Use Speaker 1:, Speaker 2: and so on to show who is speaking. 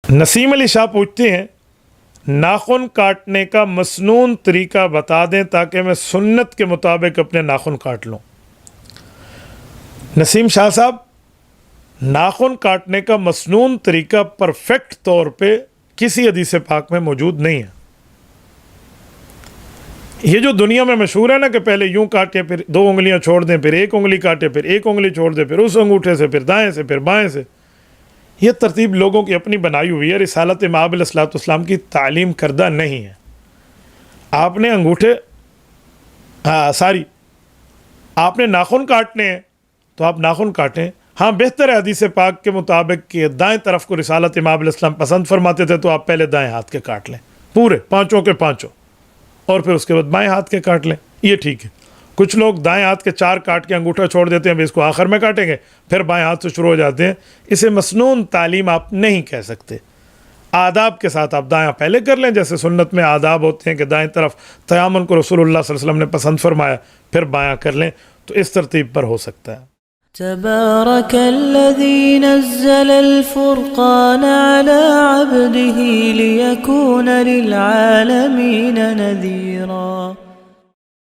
Speaker 1: نسیم علی شاہ پوچھتے ہیں ناخن کاٹنے کا مسنون طریقہ بتا دیں تاکہ میں سنت کے مطابق اپنے ناخن کاٹ لوں۔ نسیم شاہ صاحب، ناخن کاٹنے کا مسنون طریقہ پرفیکٹ طور پہ کسی حدیث پاک میں موجود نہیں ہے۔ یہ جو دنیا میں مشہور ہے نا کہ پہلے یوں کاٹیں پھر 2 انگلیاں چھوڑ دیں، پھر 1 انگلی کاٹیں، پھر 1 انگلی چھوڑ دیں، پھر اس انگوٹھے سے، پھر دائیں سے، پھر بائیں سے، یہ ترتیب لوگوں کی اپنی بنائی ہوئی ہے، رسالت مآب علیہ الصلوۃ والسلام کی تعلیم کردہ نہیں ہے۔ آپ نے انگوٹھے آپ نے ناخن کاٹنے ہیں تو آپ ناخن کاٹیں۔ ہاں، بہتر ہے حدیث پاک کے مطابق کہ دائیں طرف کو رسالت مآب علیہ السلام پسند فرماتے تھے تو آپ پہلے دائیں ہاتھ کے کاٹ لیں، پورے 5 کے 5، اور پھر اس کے بعد بائیں ہاتھ کے کاٹ لیں، یہ ٹھیک ہے۔ کچھ لوگ دائیں ہاتھ کے 4 کاٹ کے انگوٹھا چھوڑ دیتے ہیں، اس کو آخر میں کاٹیں گے، پھر بائیں ہاتھ سے شروع ہو جاتے ہیں۔ اسے مسنون تعلیم آپ نہیں کہہ سکتے۔ آداب کے ساتھ آپ دائیں پہلے کر لیں، جیسے سنت میں آداب ہوتے ہیں کہ دائیں طرف تیامن کو رسول اللہ صلی اللہ علیہ وسلم نے پسند فرمایا، پھر بایاں کر لیں، تو اس ترتیب پر ہو سکتا ہے۔
Speaker 2: تبارك الذي نزل الفرقان على عبده ليكون للعالمين نذيرا